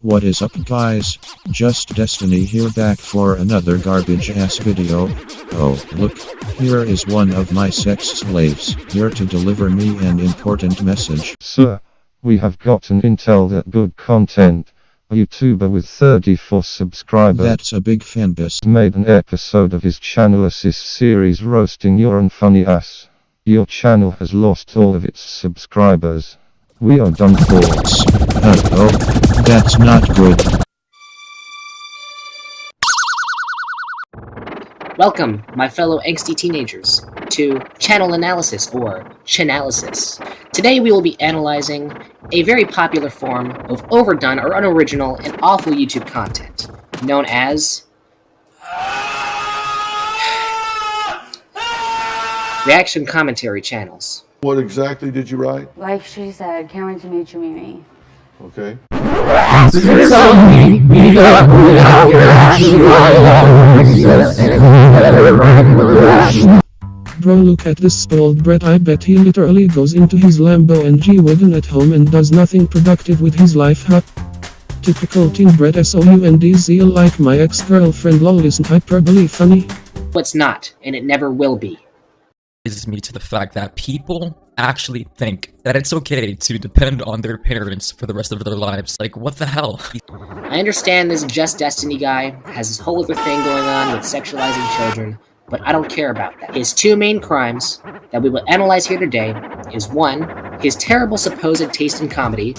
What is up guys, Just Destiny here back for another garbage ass video. Oh look, here is one of my sex slaves, here to deliver me an important message. Sir, we have gotten intel that good content, a YouTuber with 34 subscribers, That's a big fanbase, made an episode of his chANALysis series roasting your unfunny ass. Your channel has lost all of its subscribers. We are done for. Oh, that's not good. Welcome, my fellow angsty teenagers, to Channel Analysis, or chANALysis. Today we will be analyzing a very popular form of overdone or unoriginal and awful YouTube content, known as reaction commentary channels. What exactly did you write? Like she said, can't wait to meet you, Mimi. Okay. Bro, look at this spoiled brat. I bet he literally goes into his Lambo and G-Wagon at home and does nothing productive with his life, huh? Typical teen brat SOUNDZL like my ex-girlfriend. Lol, isn't hyperbole funny? What's not, and it never will be. Raises me to the fact that people actually think that it's okay to depend on their parents for the rest of their lives. Like, what the hell? I understand this Just Destiny guy has this whole other thing going on with sexualizing children, but I don't care about that. His two main crimes that we will analyze here today is 1, his terrible supposed taste in comedy,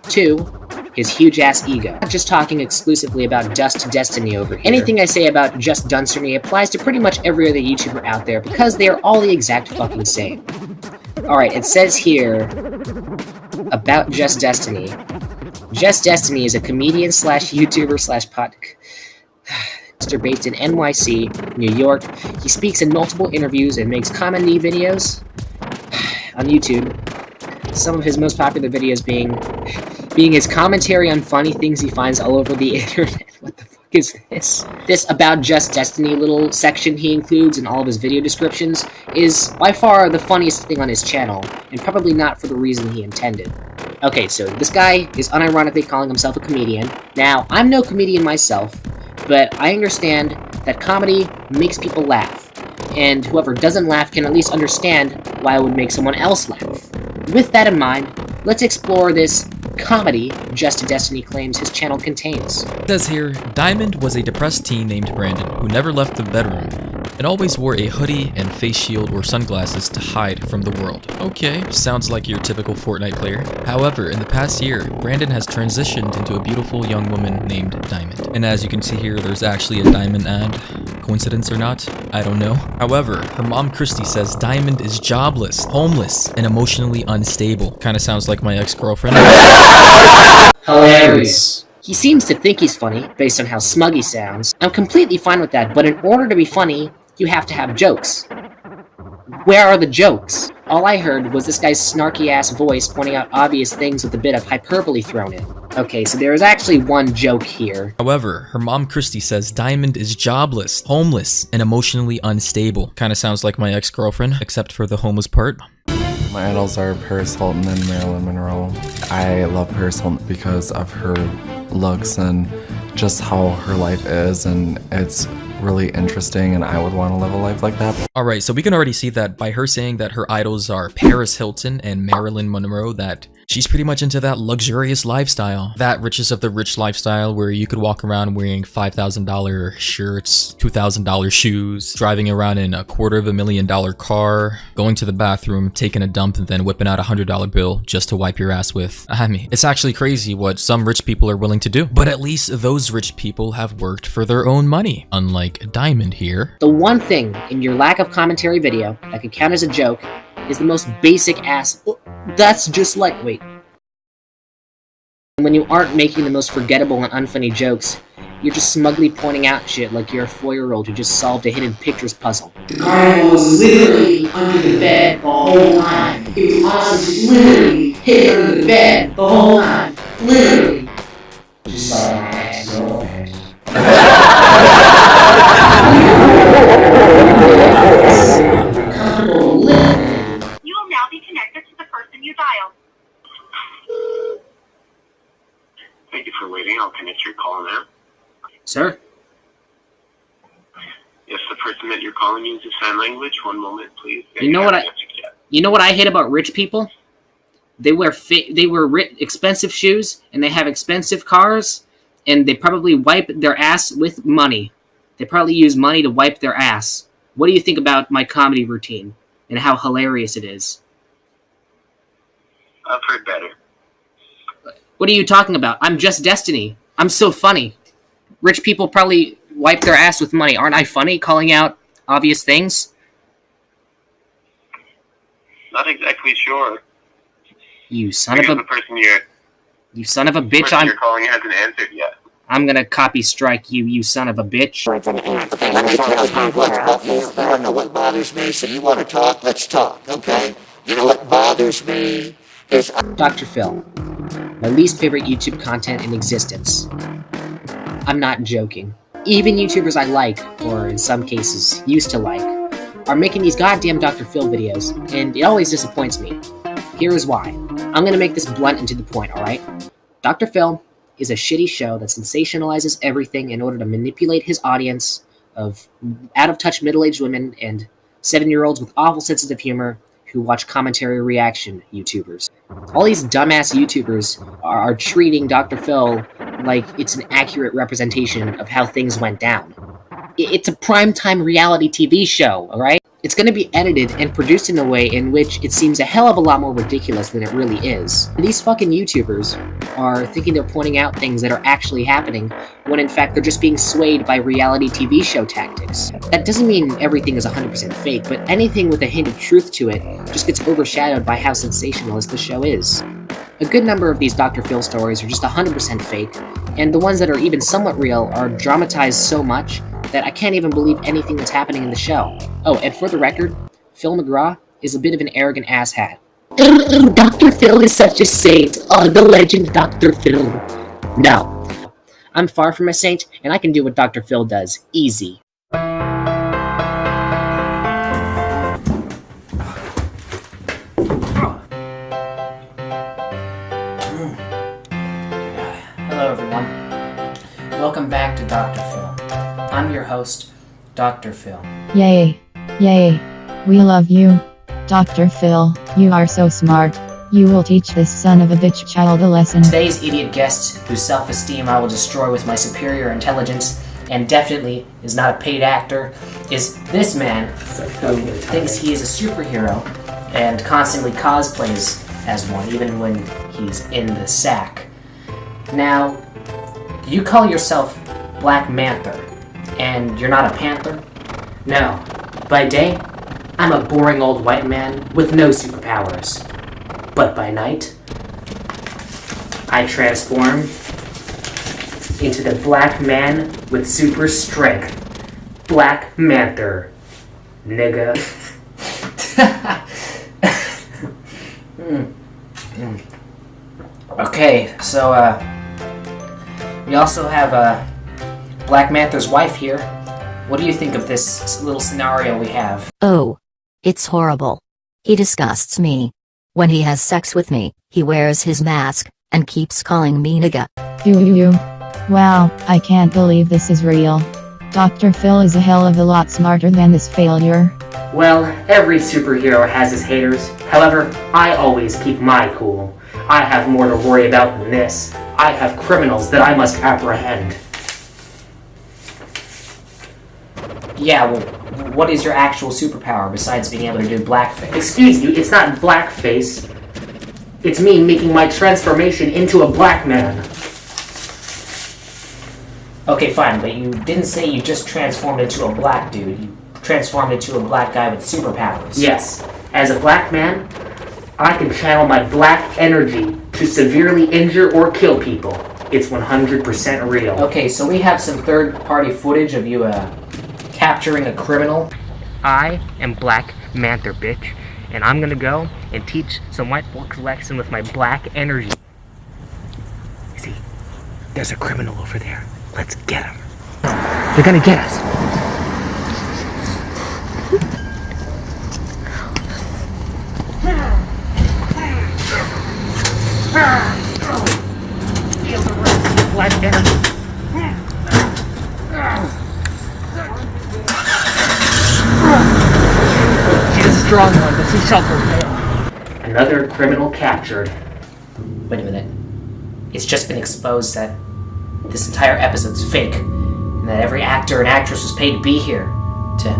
2, his huge-ass ego. I'm not just talking exclusively about Just Destiny over here. Anything I say about Just Destiny applies to pretty much every other YouTuber out there because they are all the exact fucking same. Alright, it says here about Just Destiny. Just Destiny is a comedian slash YouTuber slash podcaster based in NYC, New York. He speaks in multiple interviews and makes comedy videos on YouTube. Some of his most popular videos being his commentary on funny things he finds all over the internet. What the fuck is this? This About Just Destiny little section he includes in all of his video descriptions is by far the funniest thing on his channel, and probably not for the reason he intended. Okay, so this guy is unironically calling himself a comedian. Now, I'm no comedian myself, but I understand that comedy makes people laugh, and whoever doesn't laugh can at least understand why it would make someone else laugh. With that in mind, let's explore this comedy Just Destiny claims his channel contains. It says here, Diamond was a depressed teen named Brandon who never left the bedroom and always wore a hoodie and face shield or sunglasses to hide from the world. Okay, sounds like your typical Fortnite player. However, in the past year, Brandon has transitioned into a beautiful young woman named Diamond. And as you can see here, there's actually a Diamond ad. Coincidence or not? I don't know. However, her mom Christy says Diamond is jobless, homeless, and emotionally unstable. Kinda sounds like my ex-girlfriend. Hilarious. He seems to think he's funny, based on how smug he sounds. I'm completely fine with that, but in order to be funny, you have to have jokes. Where are the jokes? All I heard was this guy's snarky-ass voice pointing out obvious things with a bit of hyperbole thrown in. Okay, so there is actually one joke here. However, her mom Christy says Diamond is jobless, homeless, and emotionally unstable. Kinda sounds like my ex-girlfriend, except for the homeless part. My idols are Paris Hilton and Marilyn Monroe. I love Paris Hilton because of her looks and just how her life is, and it's really interesting, and I would want to live a life like that. Alright, so we can already see that by her saying that her idols are Paris Hilton and Marilyn Monroe, that she's pretty much into that luxurious lifestyle. That richest of the rich lifestyle where you could walk around wearing $5,000 shirts, $2,000 shoes, driving around in a $250,000 car, going to the bathroom, taking a dump, and then whipping out a $100 bill just to wipe your ass with. I mean, it's actually crazy what some rich people are willing to do. But at least those rich people have worked for their own money, unlike Diamond here. The one thing in your lack of commentary video that could count as a joke is the most basic ass. That's just like, wait. When you aren't making the most forgettable and unfunny jokes, you're just smugly pointing out shit like you're a 4-year-old who just solved a hidden pictures puzzle. Carl was literally under the bed the whole time. It was awesome, literally hid under the bed the whole time. Literally. Just like You will now be connected to the person you dialed. Thank you for waiting. waiting. I'll connect your call now. Sir? Yes, the person that you're calling uses sign language. One moment, please. You know what I hate about rich people? They wear expensive shoes, and they have expensive cars, and they probably wipe their ass with money. They probably use money to wipe their ass. What do you think about my comedy routine and how hilarious it is? I've heard better. What are you talking about? I'm just Destiny. I'm so funny. Rich people probably wipe their ass with money. Aren't I funny calling out obvious things? Not exactly sure. You son of a bitch! You're calling hasn't answered yet. I'm gonna copy strike you, you son of a bitch. Okay, let me tell you what bothers me. I know what bothers me, so you want to talk? Let's talk, okay? You know what bothers me is... Dr. Phil, my least favorite YouTube content in existence. I'm not joking. Even YouTubers I like, or in some cases used to like, are making these goddamn Dr. Phil videos, and it always disappoints me. Here is why. I'm gonna make this blunt and to the point, alright? Dr. Phil is a shitty show that sensationalizes everything in order to manipulate his audience of out-of-touch middle-aged women and 7-year-olds with awful senses of humor who watch commentary reaction YouTubers. All these dumbass YouTubers are treating Dr. Phil like it's an accurate representation of how things went down. It's a primetime reality TV show, alright? It's going to be edited and produced in a way in which it seems a hell of a lot more ridiculous than it really is. These fucking YouTubers are thinking they're pointing out things that are actually happening, when in fact they're just being swayed by reality TV show tactics. That doesn't mean everything is 100% fake, but anything with a hint of truth to it just gets overshadowed by how sensationalist the show is. A good number of these Dr. Phil stories are just 100% fake, and the ones that are even somewhat real are dramatized so much that I can't even believe anything that's happening in the show. Oh, and for the record, Phil McGraw is a bit of an arrogant asshat. Dr. Phil is such a saint. Oh, the legend Dr. Phil. No. I'm far from a saint, and I can do what Dr. Phil does. Easy. Hello, everyone. Welcome back to Dr. Phil. I'm your host, Dr. Phil. Yay. Yay. We love you. Dr. Phil, you are so smart. You will teach this son of a bitch child a lesson. Today's idiot guest, whose self-esteem I will destroy with my superior intelligence, and definitely is not a paid actor, is this man who thinks he is a superhero and constantly cosplays as one, even when he's in the sack. Now, you call yourself Black Manther, and you're not a panther? No. By day, I'm a boring old white man with no superpowers. But by night, I transform into the black man with super strength. Black Manther. Nigga. Okay, so, we also have, Black Manther's wife here. What do you think of this little scenario we have? Oh. It's horrible. He disgusts me. When he has sex with me, he wears his mask, and keeps calling me nigga. You. Wow, I can't believe this is real. Dr. Phil is a hell of a lot smarter than this failure. Well, every superhero has his haters. However, I always keep my cool. I have more to worry about than this. I have criminals that I must apprehend. Yeah, well, what is your actual superpower besides being able to do blackface? Excuse you, it's not blackface. It's me making my transformation into a black man. Okay, fine, but you didn't say you just transformed into a black dude. You transformed into a black guy with superpowers. Yes, as a black man, I can channel my black energy to severely injure or kill people. It's 100% real. Okay, so we have some third-party footage of you, capturing a criminal. I am Black Manther, bitch, and I'm gonna go and teach some white folks a lesson with my black energy. See, there's a criminal over there. Let's get him. They're gonna get us. Feel the rest of your black She's a strong one, but she shall prevail. Another criminal captured. Wait a minute. It's just been exposed that this entire episode's fake, and that every actor and actress was paid to be here to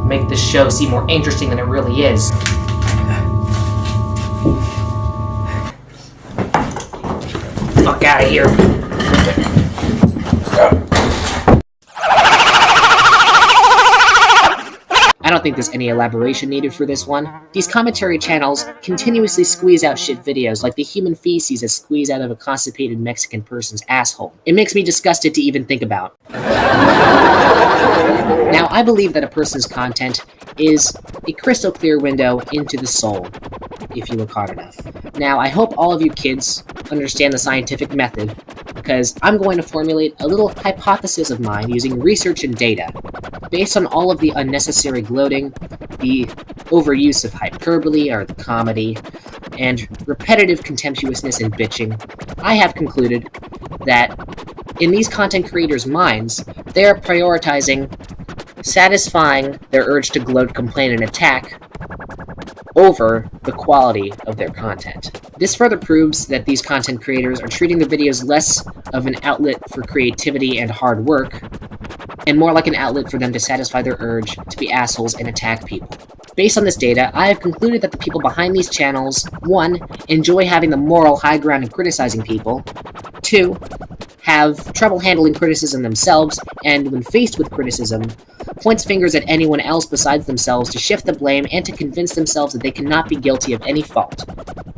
make this show seem more interesting than it really is. Fuck out of here. I don't think there's any elaboration needed for this one. These commentary channels continuously squeeze out shit videos like the human feces that squeeze out of a constipated Mexican person's asshole. It makes me disgusted to even think about. Now, I believe that a person's content is a crystal clear window into the soul, if you look hard enough. Now, I hope all of you kids understand the scientific method, because I'm going to formulate a little hypothesis of mine using research and data. Based on all of the unnecessary gloating, the overuse of hyperbole or the comedy, and repetitive contemptuousness and bitching, I have concluded that in these content creators' minds, they are prioritizing satisfying their urge to gloat, complain, and attack over the quality of their content. This further proves that these content creators are treating the videos less of an outlet for creativity and hard work, and more like an outlet for them to satisfy their urge to be assholes and attack people. Based on this data, I have concluded that the people behind these channels, 1, enjoy having the moral high ground and criticizing people, 2, have trouble handling criticism themselves, and when faced with criticism, points fingers at anyone else besides themselves to shift the blame and to convince themselves that they cannot be guilty of any fault,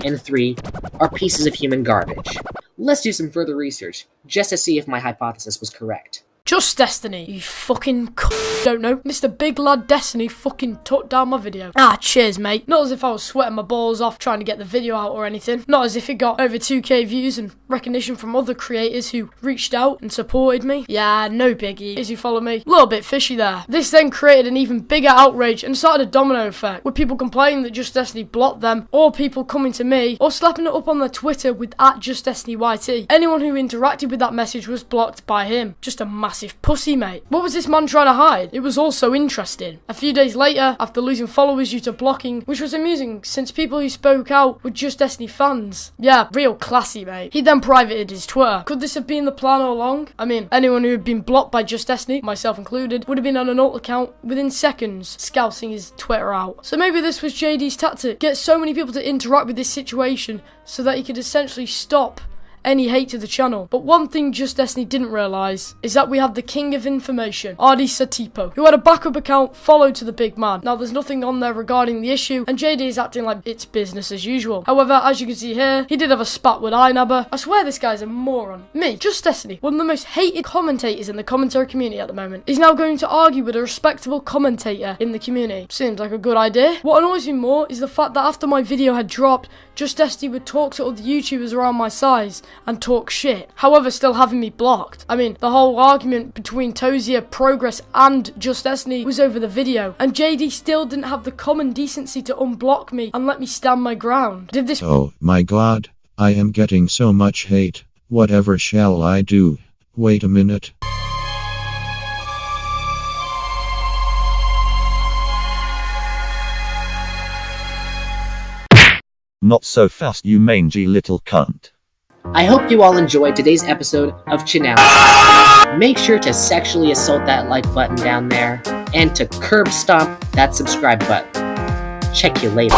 and 3, are pieces of human garbage. Let's do some further research, just to see if my hypothesis was correct. Just Destiny, you fucking don't know. Mr. Big Lad Destiny fucking took down my video. Ah, cheers, mate. Not as if I was sweating my balls off trying to get the video out or anything. Not as if it got over 2k views and recognition from other creators who reached out and supported me. Yeah, no biggie, as you follow me. A little bit fishy there. This then created an even bigger outrage and started a domino effect, with people complaining that Just Destiny blocked them, or people coming to me, or slapping it up on their Twitter with @JustDestinyYT. Anyone who interacted with that message was blocked by him. Just a massive pussy, mate. What was this man trying to hide? It was all so interesting. A few days later, after losing followers due to blocking, which was amusing since people who spoke out were Just Destiny fans. Yeah, real classy, mate. He then privated his Twitter. Could this have been the plan all along? I mean, anyone who had been blocked by Just Destiny, myself included, would have been on an alt account within seconds, scouting his Twitter out. So maybe this was JD's tactic. Get so many people to interact with this situation so that he could essentially stop any hate to the channel. But one thing Just Destiny didn't realise is that we have the king of information, Ardi Satipo, who had a backup account followed to the big man. Now there's nothing on there regarding the issue, and JD is acting like it's business as usual. However, as you can see here, he did have a spat with iNabber. I swear this guy's a moron. Me, Just Destiny, one of the most hated commentators in the commentary community at the moment, is now going to argue with a respectable commentator in the community. Seems like a good idea. What annoys me more is the fact that after my video had dropped, Just Destiny would talk to other YouTubers around my size and talk shit, however still having me blocked. I mean, the whole argument between Tozier, Progress and Just Destiny was over the video, and JD still didn't have the common decency to unblock me and let me stand my ground. Did this— Oh my god, I am getting so much hate. Whatever shall I do? Wait a minute. Not so fast, you mangy little cunt. I hope you all enjoyed today's episode of chANALysis. Make sure to sexually assault that like button down there, and to curb stomp that subscribe button. Check you later.